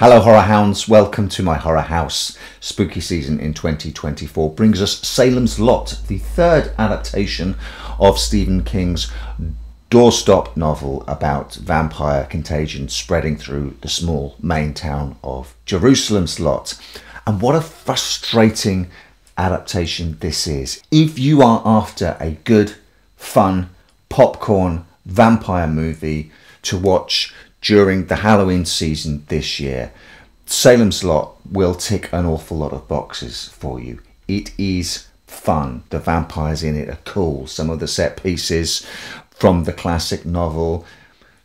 Hello horror hounds, welcome to my horror house. Spooky season in 2024 brings us Salem's Lot, the third adaptation of Stephen King's doorstop novel about vampire contagion spreading through the small main town of Jerusalem's Lot. And what a frustrating adaptation this is. If you are after a good, fun, popcorn vampire movie to watch during the Halloween season this year, Salem's Lot will tick an awful lot of boxes for you. It is fun. The vampires in it are cool. Some of the set pieces from the classic novel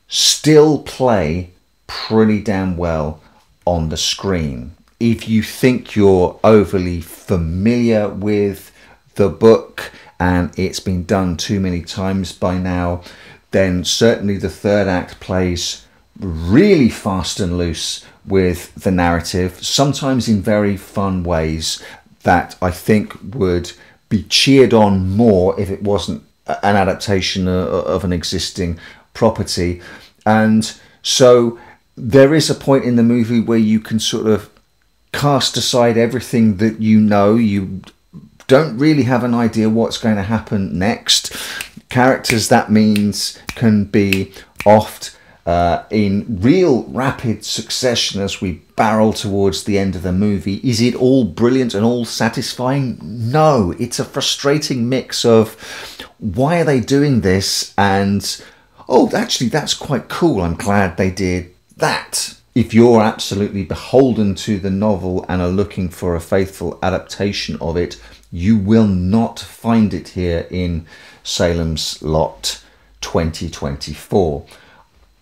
still play pretty damn well on the screen. If you think you're overly familiar with the book and it's been done too many times by now, then certainly the third act plays really fast and loose with the narrative, sometimes in very fun ways that I think would be cheered on more if it wasn't an adaptation of an existing property. And so there is a point in the movie where you can sort of cast aside everything that you know. You don't really have an idea what's going to happen next. Characters, that means, can be oft in real rapid succession as we barrel towards the end of the movie. Is it all brilliant and all satisfying? No, it's a frustrating mix of why are they doing this and oh, actually that's quite cool, I'm glad they did that. If you're absolutely beholden to the novel and are looking for a faithful adaptation of it, you will not find it here in Salem's Lot 2024.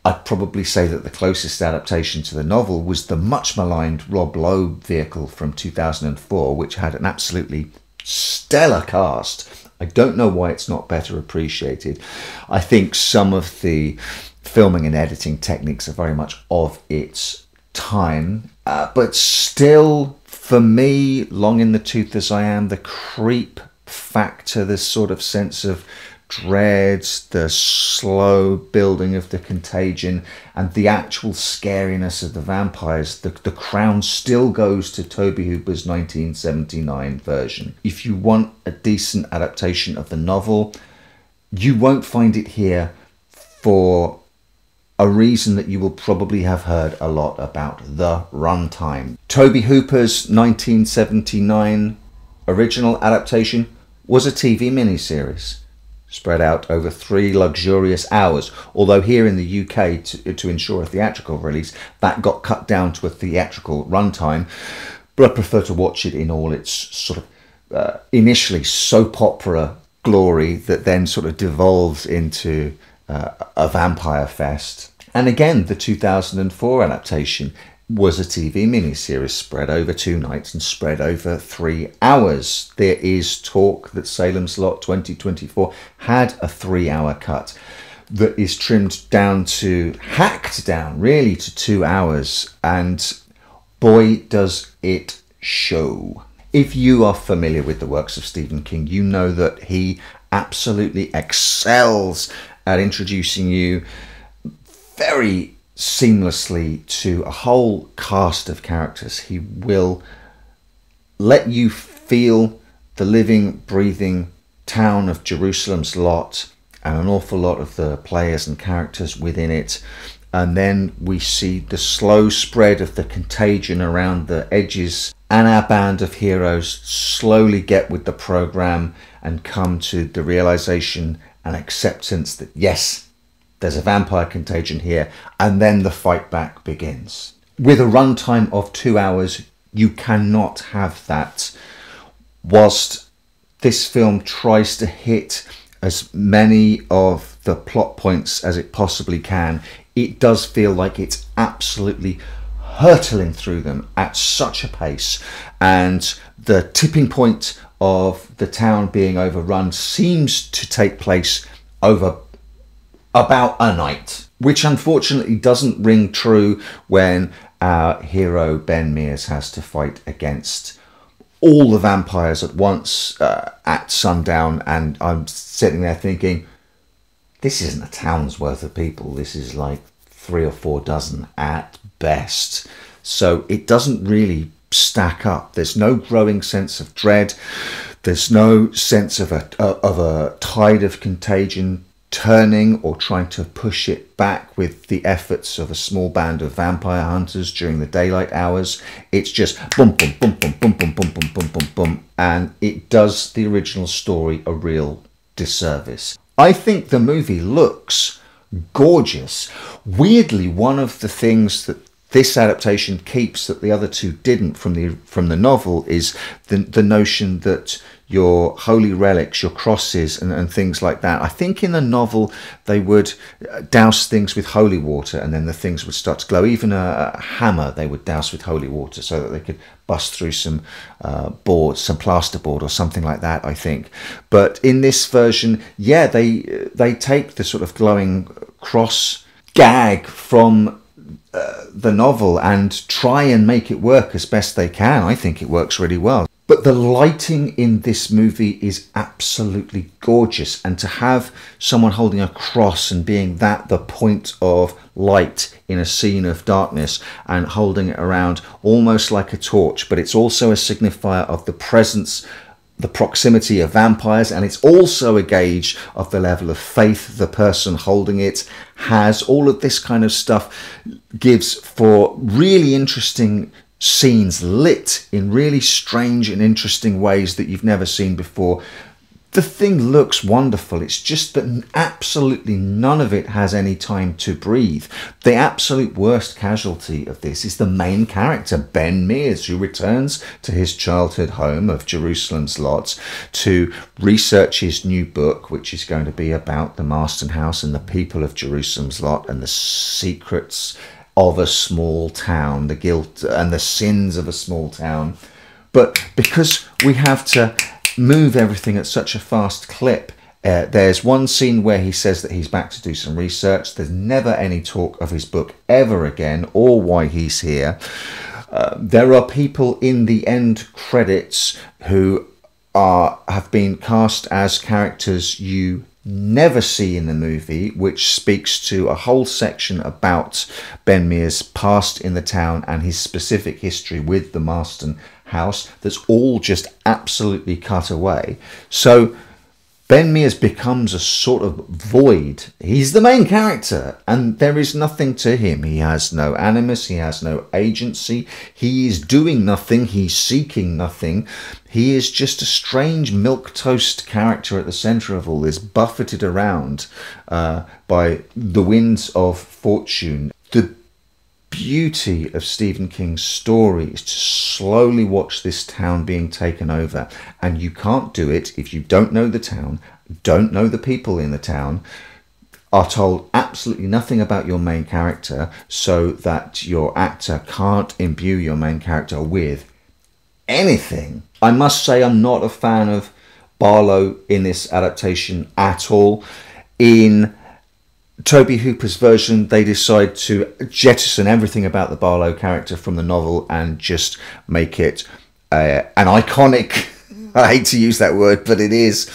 I'd probably say that the closest adaptation to the novel was the much maligned Rob Lowe vehicle from 2004, which had an absolutely stellar cast. I don't know why it's not better appreciated. I think some of the filming and editing techniques are very much of its time, but still, for me, long in the tooth as I am, the creep factor, this sort of sense of dread, the slow building of the contagion, and the actual scariness of the vampires, the crown still goes to Tobe Hooper's 1979 version. If you want a decent adaptation of the novel, you won't find it here for a reason that you will probably have heard a lot about: the runtime. Tobe Hooper's 1979 original adaptation was a TV miniseries spread out over 3 luxurious hours, although here in the UK, to ensure a theatrical release, that got cut down to a theatrical runtime. But I prefer to watch it in all its sort of initially soap opera glory that then sort of devolves into a vampire fest. And again, the 2004 adaptation was a TV miniseries spread over 2 nights and spread over 3 hours. There is talk that Salem's Lot 2024 had a 3-hour cut that is trimmed down to, hacked down really to 2 hours, and boy does it show. If you are familiar with the works of Stephen King, you know that he absolutely excels at introducing you very seamlessly to a whole cast of characters. He will let you feel the living, breathing town of Jerusalem's Lot and an awful lot of the players and characters within it. And then we see the slow spread of the contagion around the edges, and our band of heroes slowly get with the program and come to the realization and acceptance that yes, there's a vampire contagion here, and then the fight back begins. With a runtime of 2 hours, you cannot have that. Whilst this film tries to hit as many of the plot points as it possibly can, it does feel like it's absolutely hurtling through them at such a pace, and the tipping point of the town being overrun seems to take place over about a night, which unfortunately doesn't ring true when our hero Ben Mears has to fight against all the vampires at once at sundown. And I'm sitting there thinking, this isn't a town's worth of people, this is like 3 or 4 dozen at best. So it doesn't really stack up. There's no growing sense of dread. There's no sense of a tide of contagion turning or trying to push it back with the efforts of a small band of vampire hunters during the daylight hours. It's just boom, boom, boom, boom, boom, boom, boom, boom, boom, boom, boom. And it does the original story a real disservice. I think the movie looks gorgeous. Weirdly, one of the things that this adaptation keeps that the other two didn't from the novel is the notion that your holy relics, your crosses and things like that. I think in the novel they would douse things with holy water and then the things would start to glow. Even a hammer they would douse with holy water so that they could bust through some boards, some plasterboard or something like that, I think. But in this version, yeah, they take the sort of glowing cross gag from the novel and try and make it work as best they can. I think it works really well. But the lighting in this movie is absolutely gorgeous, and to have someone holding a cross and being the point of light in a scene of darkness and holding it around almost like a torch, but it's also a signifier of the presence, the proximity of vampires, and it's also a gauge of the level of faith the person holding it has. All of this kind of stuff gives for really interesting scenes lit in really strange and interesting ways that you've never seen before. The thing looks wonderful. It's just that absolutely none of it has any time to breathe. The absolute worst casualty of this is the main character, Ben Mears, who returns to his childhood home of Jerusalem's Lot to research his new book, which is going to be about the Marston House and the people of Jerusalem's Lot and the secrets of a small town, the guilt and the sins of a small town. But because we have to move everything at such a fast clip, there's one scene where he says that he's back to do some research. There's never any talk of his book ever again or why he's here. There are people in the end credits who have been cast as characters you never see in the movie, which speaks to a whole section about Ben Mears' past in the town and his specific history with the Marston House that's all just absolutely cut away. So Ben Mears becomes a sort of void. He's the main character and there is nothing to him. He has no animus, he has no agency, he is doing nothing, he's seeking nothing. He is just a strange milquetoast character at the centre of all this, buffeted around by the winds of fortune. The beauty of Stephen King's story is to slowly watch this town being taken over, and you can't do it if you don't know the town, don't know the people in the town, are told absolutely nothing about your main character, so that your actor can't imbue your main character with anything. I must say I'm not a fan of Barlow in this adaptation at all. In Toby Hooper's version, they decide to jettison everything about the Barlow character from the novel and just make it an iconic, I hate to use that word, but it is,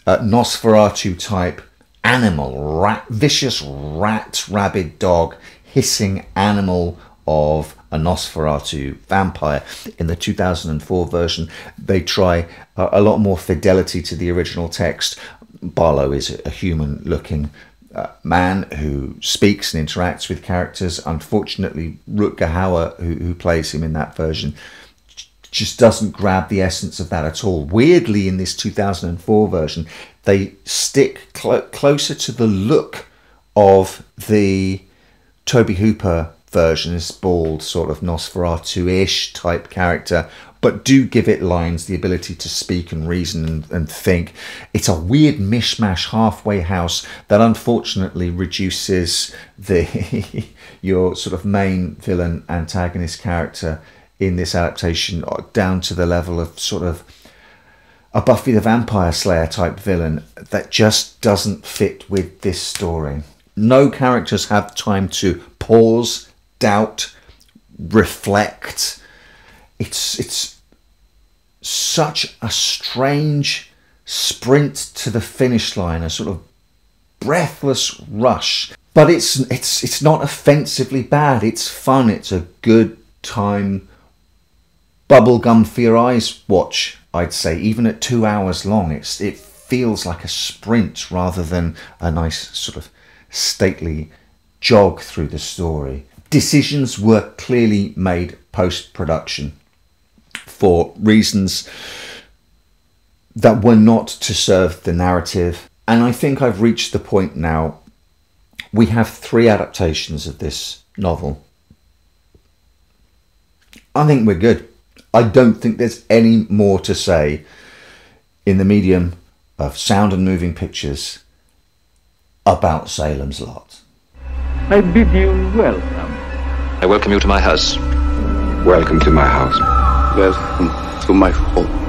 Nosferatu type animal, vicious rat, rabid dog, hissing animal of a Nosferatu vampire. In the 2004 version, they try a lot more fidelity to the original text. Barlow is a human-looking man who speaks and interacts with characters. Unfortunately, Rutger Hauer, who plays him in that version, just doesn't grab the essence of that at all. Weirdly, in this 2004 version, they stick closer to the look of the Toby Hooper version, this bald sort of Nosferatu-ish type character, but do give it lines, the ability to speak and reason and think. It's a weird mishmash halfway house that unfortunately reduces your sort of main villain antagonist character in this adaptation down to the level of sort of a Buffy the Vampire Slayer type villain that just doesn't fit with this story. No characters have time to pause, doubt, reflect. It's such a strange sprint to the finish line, a sort of breathless rush. But it's not offensively bad. It's fun. It's a good time bubblegum for your eyes watch, I'd say. Even at 2 hours long, it feels like a sprint rather than a nice sort of stately jog through the story. Decisions were clearly made post-production for reasons that were not to serve the narrative. And I think I've reached the point now. We have 3 adaptations of this novel. I think we're good. I don't think there's any more to say in the medium of sound and moving pictures about Salem's Lot. I bid you welcome. I welcome you to my house. Welcome to my house. Welcome to my home.